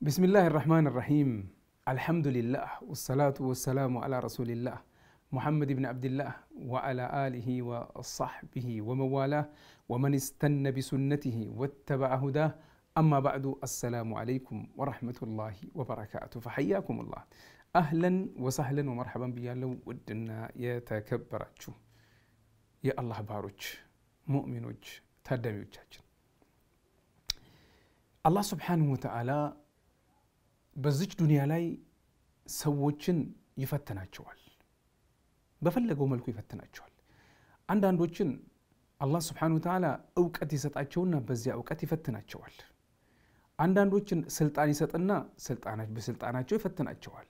بسم الله الرحمن الرحيم الحمد لله والصلاة والسلام على رسول الله محمد بن عبد الله وعلى آله وصحبه وموالاه ومن استنى بسنته واتبع هداه أما بعد السلام عليكم ورحمة الله وبركاته فحياكم الله أهلا وسهلا ومرحبا بيالو ودنا يتكبراتشو يا الله باروج مؤمنوج تدميوجاችን الله سبحانه وتعالى በዚች ዱንያ ላይ ሰዎችን ይፈትናቸዋል በፈለገው መልኩ ይፈትናቸዋል አንዳንዶችን አላህ Subhanahu Wa Ta'ala ዕውቀት ይሰጣቸውና በዚያ ዕውቀት ይፈትናቸዋል አንዳንዶችን ስልጣን ይሰጥና በስልጣናቸው ይፈትናቸዋል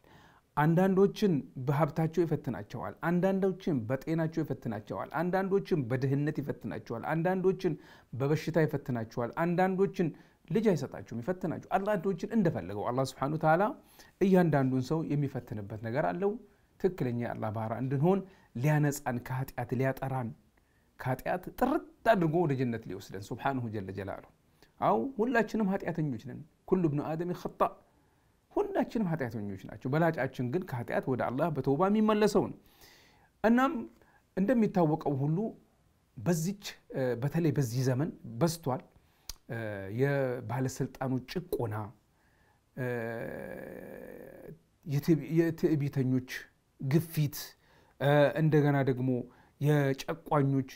አንዳንዶችን በሀብታቸው ይፈትናቸዋል አንዳንዶችን በጤናቸው ይፈትናቸዋል አንዳንዶችን በድህነት ይፈትናቸዋል አንዳንዶችን በበሽታ ይፈትናቸዋል አንዳንዶችን ልጅ አይሰጣቸውም ይፈትናቸው አንዳንዶችን እንደፈለገው አላህ Subhanahu Wa Ta'ala እያንዳንዱን ሰው የሚፈትንበት ነገር አለው ትክክለኛ አላህ ባራ እንድንሆን ሊያነጻን ከኃጢአት ሊያጠራን ከኃጢአት ጥርት አድርጎ ወደ ጀነት ሊወስደን Subhanahu Jalla Jalaluhu አው ሁላችንም ኃጢአተኞች ነን ኩሉ ኢብኑ አደም خطأ ሁላችንም ኃጢአተኞች ናቸው በላጫችን ግን ከኃጢአት ወደ አላህ በተውባ የሚመለሰው ነው እናም እንደሚታወቀው ሁሉ በዚች በተለይ በዚህ ዘመን በስቷል የባለስልጣኖች ጭቆና የትዕቢተኞች ግፊት እንደገና ደግሞ የጨቋኞች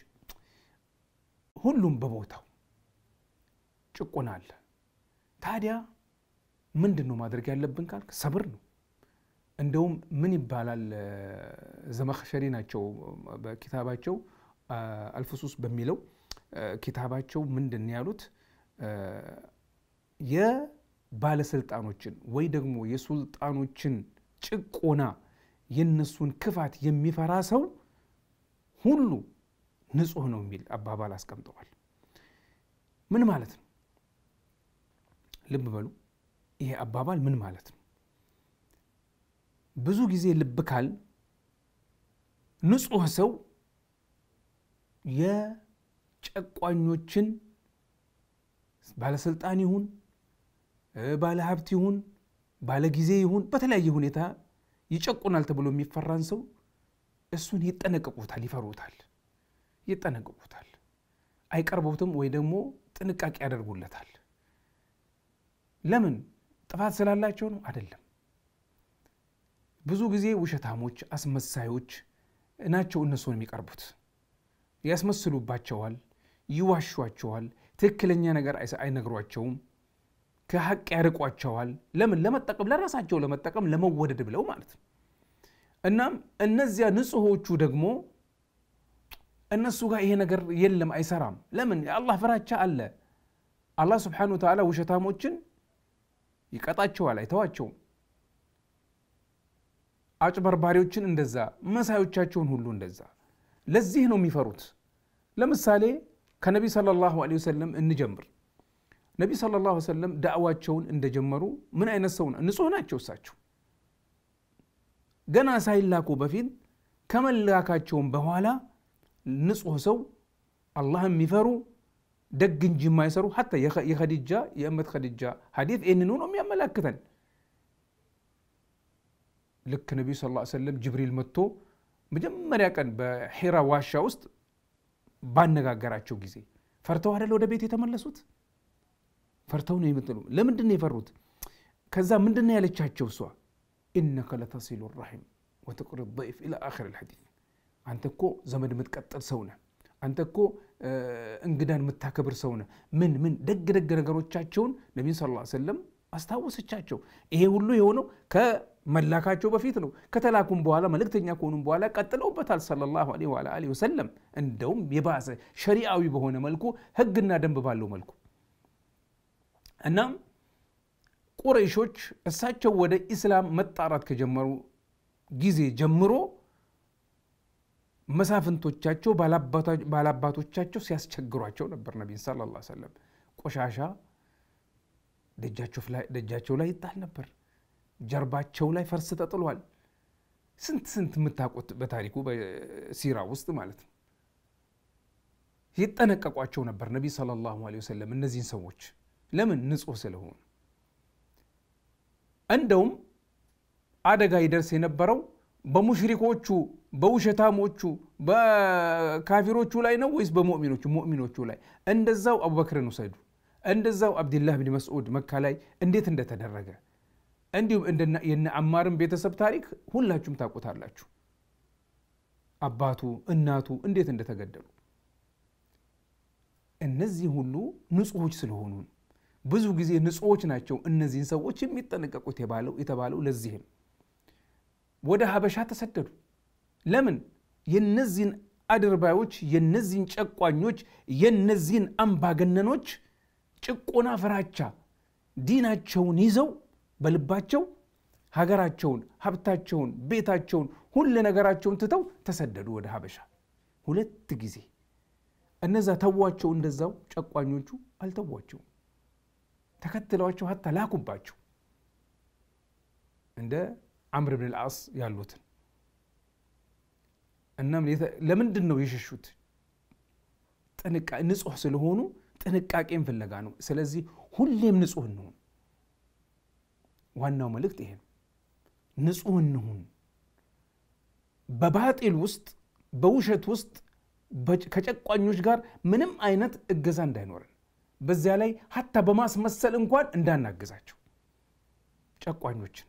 ሁሉም በቦታው ጭቆና አለ ታዲያ ምንድነው ማድረግ ያለብን ካልክ ሰብር ነው እንደውም ምን ይባላል ዘመخشሪ ናቸው በኪታባቸው አልፍሱስ በሚለው ኪታባቸው ምንድነው ያሉት የባለስልጣኖችን ወይ ደግሞ የሱልጣኖችን ጭቆና የነሱን ክፋት የሚፈራ ሰው ሁሉ ንጹህ ነው የሚል አባባል አስቀምጠዋል ምን ማለት ነው ልብ በሉ ይሄ አባባል ምን ማለት ነው ብዙ ጊዜ ልብ ካል ንጹህ ሰው የጨቋኞችን ባለስልጣን ይሁን ባለሀብት ይሁን ባለጊዜ ይሁን በተለያየ ሁኔታ ይጨቁናል ተብሎ የሚፈራን ሰው እሱን ይጠነቀቁታል ይጠነቀቁታል አይቀርቡትም ወይ ደግሞ ጥንቃቄ ያደርጉለታል ለምን ጥፋት ስላላቸው ነው አይደለም ብዙ ጊዜ ውሸታሞች አስመሳዮች ናቸው እነሱን የሚቀርቡት ያስመስሉባቸዋል ይዋሹዋቸዋል ትክክለኛ ነገር አይነግሯቸውም ከሐቅ ያርቋቸዋል ለምን ለመጠቀም ለራሳቸው ለመጠቀም ለመወደድ ብለው ማለት ነው እናም እነዚያ ንጹሆቹ ደግሞ እነሱ ጋር ይሄ ነገር የለም አይሰራም ለምን የአላህ ፍራቻ አለ አላህ Subhanahu Wa Ta'ala ውሸታሞችን ይቀጣቸዋል አይተዋቸውም አጭበርባሪዎችን እንደዛ መሳዮቻቸውን ሁሉ እንደዛ ለዚህ ነው የሚፈሩት ለምሳሌ ከነብይ ሰለላሁ ዐለይሂ ወሰለም እንጀምር ነብይ ሰለላሁ ዐለይሂ ወሰለም ዳዕዋቸውን እንደጀመሩ ምን አይነት ሰው ነው ንጹህ ናቸው እሳቸው ገና ሳይላኩ በፊት ከመላካቸውም በኋላ ንጹህ ሰው አላህን የሚፈሩ ደግ እንጂ የማይሰሩ hatta የኸዲጃ የእመት ኸዲጃ ሐዲስ እነኑ ነው የሚያመላክተን ልክ ነብይ ሰለላሁ ዐለይሂ ወሰለም ጅብሪል መጥቶ መጀመሪያ ቀን በሂራ ዋሻ ውስጥ ባነጋገራቸው ጊዜ ፈርተው አይደል ወደ ቤት የተመለሱት ፈርተው ነው የመጡት ለምንድን ነው የፈሩት ከዛ ምንድን ነው ያለቻቸው እሷ انك لتصل الرحم وتقر الضيف الى اخر الحديث አንተ እኮ ዘመድ የምትቀጥል ሰው ነህ አንተ እኮ እንግዳን የምታከብር ሰው ነህ ምን ደግ ነገሮቻቸውን ነብዩ ሰለላሁ ዐለይሂ ወሰለም አስታወሰቻቸው ይሄ ሁሉ የሆነው ከመላካቸው በፊት ነው ከተላኩም በኋላ መልእክተኛ ከሆኑም በኋላ ቀጥለውበታል ሰለላሁ ዐለይሂ ወሰለም እንደውም የባሰ ሸሪዓዊ በሆነ መልኩ ህግና ደንብ ባለው መልኩ እናም ቁረይሾች እሳቸው ወደ እስላም መጣራት ከጀመሩ ጊዜ ጀምሮ መሳፍንቶቻቸው ባላባቶቻቸው ሲያስቸግሯቸው ነበር ነብይ ሰለላሁ ዐለይሂ ወሰለም ቆሻሻ ደጃቸው ላይ ይጣል ነበር ጀርባቸው ላይ ፈርስ ተጥሏል ስንት ምታቆት በታሪኩ በሲራ ውስጥ ማለት ነው ይጠነቀቋቸው ነበር ነብይ ሰለላሁ ዐለይሂ ወሰለም እነዚህን ሰዎች ለምን ንጹህ ስለሆኑ እንደውም አደጋ ይደርስ የነበረው በሙሽሪኮቹ በውሸታሞቹ በካፊሮቹ ላይ ነው ወይስ በሙእሚኖቹ ላይ? እንደዛው አቡበክርን ወሰዱ፣ እንደዛው አብዱላህ ብን መስዑድ መካ ላይ እንዴት እንደተደረገ እንዲሁም የነ አማርን ቤተሰብ ታሪክ ሁላችሁም ታውቁታላችሁ። አባቱ እናቱ እንዴት እንደተገደሉ። እነዚህ ሁሉ ንጹሆች ስለሆኑ ብዙ ጊዜ ንጹሆች ናቸው እነዚህን ሰዎች የሚጠነቀቁት የተባለው ለዚህ ነው። ወደ ሀበሻ ተሰደዱ። ለምን? የነዚህን አድርባዮች፣ የነዚህን ጨቋኞች፣ የነዚህን አምባገነኖች ጭቆና ፍራቻ ዲናቸውን ይዘው በልባቸው ሀገራቸውን፣ ሀብታቸውን፣ ቤታቸውን፣ ሁሉ ነገራቸውን ትተው ተሰደዱ ወደ ሀበሻ 2 ጊዜ። እነዛ ተዋቸው፣ እንደዛው ጨቋኞቹ አልተዋቸው፣ ተከትለዋቸው ሀታ ላኩባቸው እንደ አምር ብን አልዓስ ያሉትን። እናም ለምንድን ነው የሸሹት? ንጹህ ስለሆኑ ጥንቃቄን ፍለጋ ነው። ስለዚህ ሁሌም ንጹህ እንሁን። ዋናው መልእክት ይሄ ነው። ንጹህ እንሁን። በባጢል ውስጥ በውሸት ውስጥ ከጨቋኞች ጋር ምንም አይነት እገዛ እንዳይኖረን፣ በዚያ ላይ ሀታ በማስመሰል እንኳን እንዳናገዛቸው ጨቋኞችን።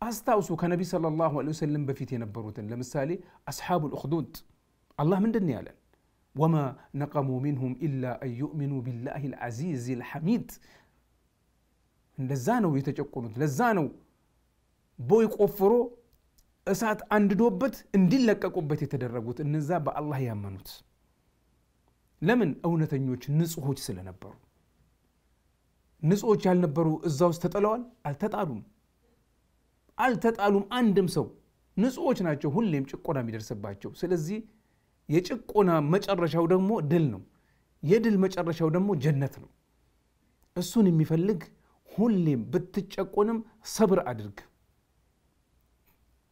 አስታውሱ ከነቢ ሰለላሁ ዐለይሂ ወሰለም በፊት የነበሩትን ለምሳሌ አስሓቡል ኡኽዱድ አላህ ምንድን ነው ያለን? ወማ ነቀሙ ሚንሁም ኢላ አን ዩእሚኑ ቢላሂ ልዓዚዝ ልሐሚድ። እንደዛ ነው የተጨቆኑት። ለዛ ነው ቦይ ቆፍሮ እሳት አንድዶበት እንዲለቀቁበት የተደረጉት እነዛ በአላህ ያመኑት። ለምን? እውነተኞች ንጹሆች ስለነበሩ። ንጹሆች ያልነበሩ እዛ ውስጥ ተጥለዋል? አልተጣሉም። አንድም ሰው ንጹሆች ናቸው ሁሌም ጭቆና የሚደርስባቸው። ስለዚህ የጭቆና መጨረሻው ደግሞ ድል ነው። የድል መጨረሻው ደግሞ ጀነት ነው። እሱን የሚፈልግ ሁሌም ብትጨቆንም ሰብር አድርግ።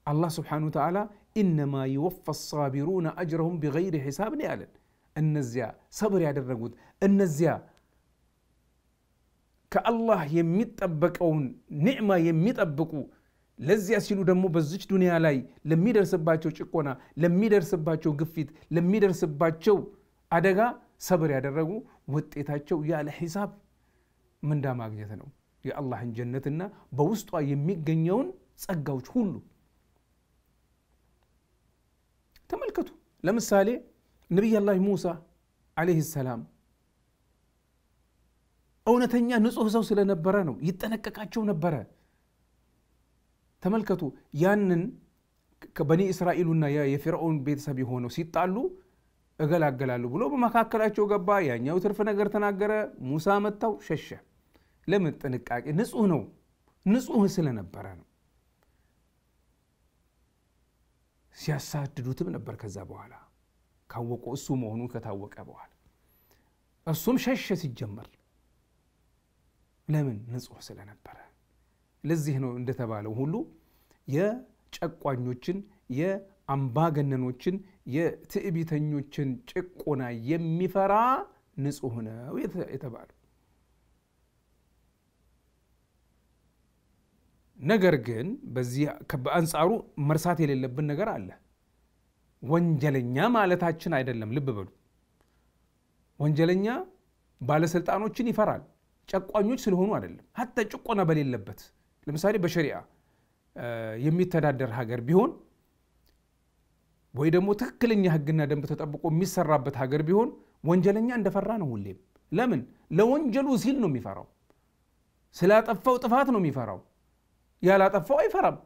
አላህ ስብሓነሁ ወተዓላ ኢነማ ይወፋ አሳቢሩነ አጅረሁም ቢገይሪ ሒሳብ ነው ያለን። እነዚያ ሰብር ያደረጉት እነዚያ ከአላህ የሚጠበቀውን ኒዕማ የሚጠብቁ ለዚያ ሲሉ ደግሞ በዚች ዱንያ ላይ ለሚደርስባቸው ጭቆና፣ ለሚደርስባቸው ግፊት፣ ለሚደርስባቸው አደጋ ሰብር ያደረጉ ውጤታቸው ያለ ሒሳብ ምንዳ ማግኘት ነው። የአላህን ጀነትና በውስጧ የሚገኘውን ጸጋዎች ሁሉ ተመልከቱ። ለምሳሌ ነቢዩላህ ሙሳ አለይሂ ሰላም እውነተኛ ንጹህ ሰው ስለነበረ ነው፣ ይጠነቀቃቸው ነበረ። ተመልከቱ ያንን ከበኒ እስራኤልና የፊርዓውን ቤተሰብ የሆነው ሲጣሉ እገላገላለሁ ብሎ በመካከላቸው ገባ። ያኛው ትርፍ ነገር ተናገረ። ሙሳ መጣው ሸሸ። ለምን? ጥንቃቄ። ንጹህ ነው፣ ንጹህ ስለነበረ ነው። ሲያሳድዱትም ነበር። ከዛ በኋላ ካወቁ እሱ መሆኑ ከታወቀ በኋላ እሱም ሸሸ ሲጀመር። ለምን? ንጹህ ስለነበረ። ለዚህ ነው እንደተባለው ሁሉ የጨቋኞችን የአምባገነኖችን የትዕቢተኞችን ጭቆና የሚፈራ ንጹህ ነው የተባለው። ነገር ግን በዚህ በአንጻሩ መርሳት የሌለብን ነገር አለ። ወንጀለኛ ማለታችን አይደለም። ልብ በሉ። ወንጀለኛ ባለስልጣኖችን ይፈራል፣ ጨቋኞች ስለሆኑ አይደለም። ሀታ ጭቆና በሌለበት ለምሳሌ በሸሪዓ የሚተዳደር ሀገር ቢሆን ወይ ደግሞ ትክክለኛ ህግና ደንብ ተጠብቆ የሚሰራበት ሀገር ቢሆን ወንጀለኛ እንደፈራ ነው ሁሌም። ለምን? ለወንጀሉ ሲል ነው የሚፈራው። ስላጠፋው ጥፋት ነው የሚፈራው። ያላጠፋው አይፈራም።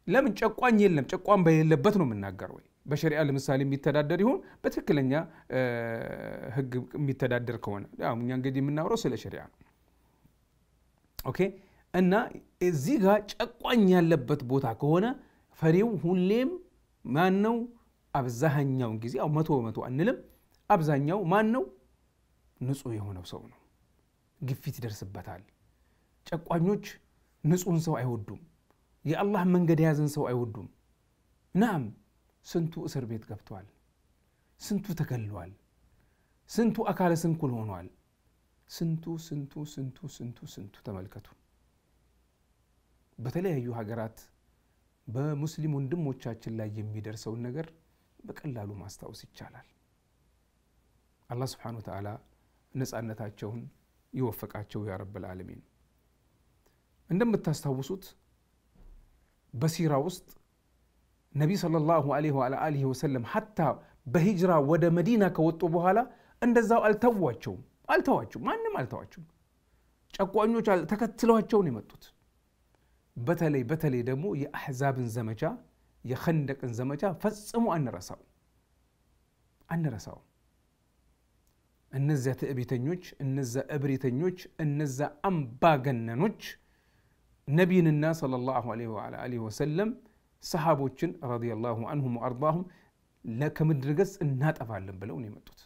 ለምን? ጨቋኝ የለም። ጨቋኝ በሌለበት ነው የምናገረው። በሸሪዓ ለምሳሌ የሚተዳደር ይሁን በትክክለኛ ህግ የሚተዳደር ከሆነ ያው እኛ እንግዲህ የምናወራው ስለ ሸሪዓ ነው። ኦኬ። እና እዚህ ጋር ጨቋኝ ያለበት ቦታ ከሆነ ፈሪው ሁሌም ማን ነው? አብዛኛውን ጊዜ ያው 100% አንልም፣ አብዛኛው ማን ነው? ንጹህ የሆነው ሰው ነው። ግፊት ይደርስበታል። ጨቋኞች ንጹህን ሰው አይወዱም። የአላህ መንገድ የያዘን ሰው አይወዱም። ናም ስንቱ እስር ቤት ገብቷል፣ ስንቱ ተገሏል፣ ስንቱ አካለ ስንኩል ሆኗል፣ ስንቱ ተመልከቱ። በተለያዩ ሀገራት በሙስሊም ወንድሞቻችን ላይ የሚደርሰውን ነገር በቀላሉ ማስታወስ ይቻላል። አላህ Subhanahu Wa Ta'ala ነፃነታቸውን ይወፈቃቸው ያ ረብ العالمين። እንደምታስታውሱት በሲራ ውስጥ ነብይ ሰለላሁ ዐለይሂ ወአሊሂ ወሰለም hatta በሂጅራ ወደ መዲና ከወጡ በኋላ እንደዛው አልተዋቸውም። ማንም አልተዋቸውም። ጨቋኞች ተከትለዋቸው ነው የመጡት። በተለይ ደግሞ የአህዛብን ዘመቻ የኸንደቅን ዘመቻ ፈጽሞ አንረሳው። እነዚያ ትዕቢተኞች፣ እነዚያ እብሪተኞች፣ እነዚያ አምባገነኖች ነብይንና ሰለላሁ ዐለይሂ ወሰለም ሰሃቦችን ረዲየላሁ ዐንሁም ወአርዳሁም ለከምድር ገጽ እናጠፋለን ብለው ነው የመጡት።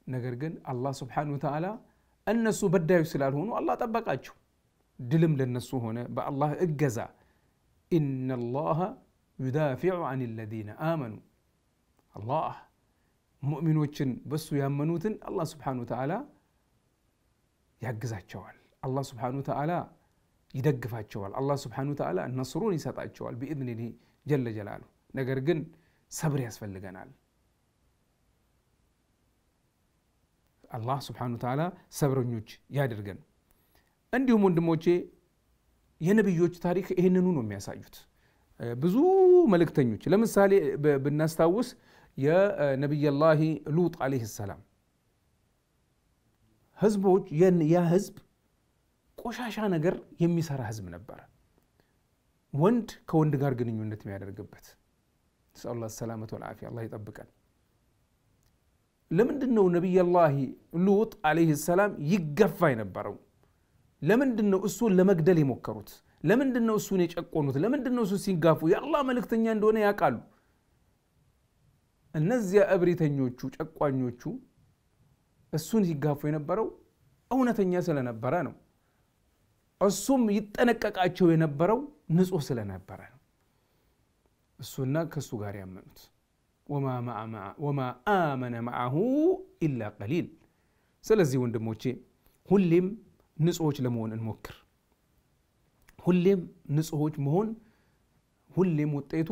ነገር ግን አላህ Subhanahu Wa Ta'ala እነሱ በዳዮች ስላልሆኑ አላህ ጠበቃቸው። ድልም ለነሱ ሆነ በአላህ እገዛ። ኢነላህ يدافع عن الذين آمنوا الله ሙእሚኖችን በሱ ያመኑትን አላህ Subhanahu Wa Ta'ala ያግዛቸዋል። አላህ Subhanahu Wa Ta'ala ይደግፋቸዋል። አላህ Subhanahu Wa Ta'ala ነስሩን ይሰጣቸዋል بإذنه جل جلاله። ነገር ግን ሰብር ያስፈልገናል። አላህ Subhanahu Wa Ta'ala ሰብረኞች ያድርገን። እንዲሁም ወንድሞቼ የነብዮች ታሪክ ይሄንኑ ነው የሚያሳዩት። ብዙ መልእክተኞች ለምሳሌ ብናስታውስ የነብዩላህ ሉጥ አለይሂ ሰላም ህዝቦች ያ ህዝብ ቆሻሻ ነገር የሚሰራ ህዝብ ነበር። ወንድ ከወንድ ጋር ግንኙነት የሚያደርግበት ሰለላሁ ሰላመቱ ወልዓፊያ አላህ ይጠብቀን። ለምንድነው ነብዩላህ ሉጥ አለይሂ ሰላም ይገፋ የነበረው? ለምንድነው እሱን ለመግደል የሞከሩት? ለምንድነው እሱን የጨቆኑት? ለምንድነው እሱ ሲጋፉ? የአላህ መልእክተኛ እንደሆነ ያውቃሉ። እነዚያ እብሪተኞቹ ጨቋኞቹ እሱን ሲጋፉ የነበረው እውነተኛ ስለነበረ ነው። እሱም ይጠነቀቃቸው የነበረው ንጹህ ስለነበረ ነው። እሱና ከሱ ጋር ያመኑት وما آمن معه إلا قليل። ስለዚህ ወንድሞቼ ሁሌም ንጹሆች ለመሆን እንሞክር። ሁሌም ንጹሆች መሆን ሁሌም ውጤቱ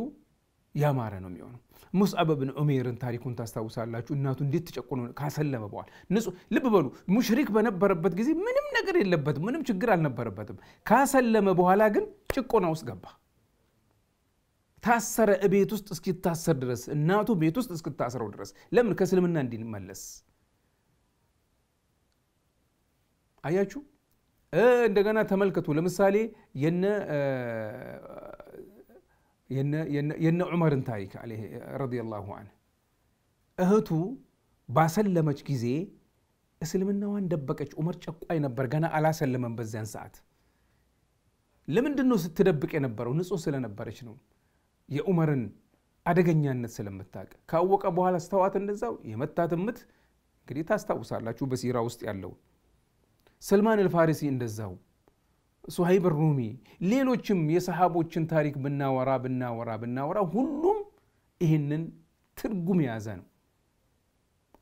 ያማረ ነው የሚሆነው። ሙስዓብ ብን ዑመይርን ታሪኩን ታስታውሳላችሁ። እናቱ እንዴት ተጨቆነ ካሰለመ በኋላ ንጹህ ልብ በሉ። ሙሽሪክ በነበረበት ጊዜ ምንም ነገር የለበትም፣ ምንም ችግር አልነበረበትም። ካሰለመ በኋላ ግን ጭቆና ውስጥ ገባ። ታሰረ ቤት ውስጥ እስኪታሰር ድረስ፣ እናቱ ቤት ውስጥ እስክታስረው ድረስ። ለምን? ከእስልምና እንዲመለስ። አያችሁ። እንደገና ተመልከቱ። ለምሳሌ የነ ዑመርን ታሪክ አለይሂ ረዲየላሁ ዐንሁ እህቱ ባሰለመች ጊዜ እስልምናዋን ደበቀች። ዑመር ጨቋይ ነበር፣ ገና አላሰለመም በዚያን ሰዓት። ለምንድነው ስትደብቅ የነበረው? ንጹህ ስለነበረች ነው። የዑመርን አደገኛነት ስለምታውቅ ካወቀ በኋላ ስተዋት እንደዛው የመታትምት እንግዲህ ታስታውሳላችሁ በሲራ ውስጥ ያለው። ሰልማን አልፋሪሲ እንደዛው፣ ሱሀይብ ሩሚ፣ ሌሎችም የሰሃቦችን ታሪክ ብናወራ ሁሉም ይህንን ትርጉም የያዘ ነው።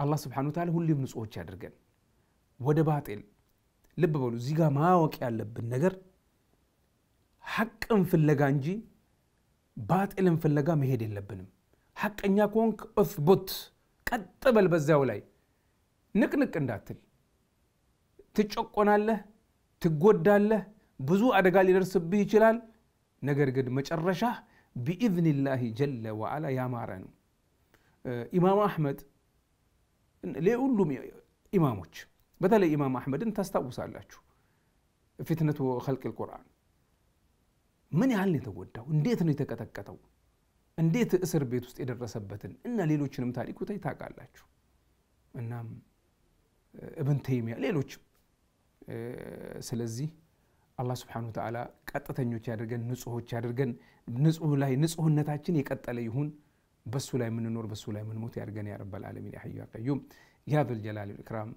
አላህ Subhanahu Wa Ta'ala ሁሉም ንጹሆች ያድርገን። ወደ ባጢል ልብ በሉ። እዚህ ጋር ማወቅ ያለብን ነገር ሐቅን ፍለጋ እንጂ ባጢልን ፍለጋ መሄድ የለብንም። ሐቀኛ ኮንክ እثبت ቀጥ በል በዛው ላይ ንቅንቅ እንዳትል። ትጨቆናለህ፣ ትጎዳለህ፣ ብዙ አደጋ ሊደርስብህ ይችላል። ነገር ግን መጨረሻ بإذن الله جل وعلا ያማረ ነው። ኢማም አህመድ ለሁሉም ኢማሞች በተለይ ኢማም አህመድን ታስታውሳላችሁ። ፊትነቱ خلق القرآن ምን ያህል የተጎዳው፣ እንዴት ነው የተቀጠቀጠው፣ እንዴት እስር ቤት ውስጥ የደረሰበትን እና ሌሎችንም ታሪኩ ታውቃላችሁ። እናም ኢብን ተይሚያ ሌሎችም። ስለዚህ አላህ Subhanahu Wa Ta'ala ቀጥተኞች ያድርገን፣ ንጹሆች ያድርገን። ንጹህ ላይ ንጹህነታችን የቀጠለ ይሁን። በሱ ላይ ምንኖር በሱ ላይ ምንሞት ያድርገን ያ ረብ العالمين يا حي يا قيوم يا ذو الجلال والإكرام.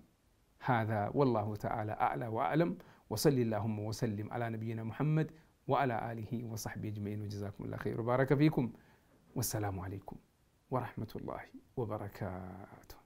هذا والله تعالى أعلى وأعلم. وصلي اللهم وسلم على نبينا محمد وعلى آله وصحبه أجمعين. وجزاكم الله خير وبارك فيكم. والسلام عليكم ورحمة الله وبركاته.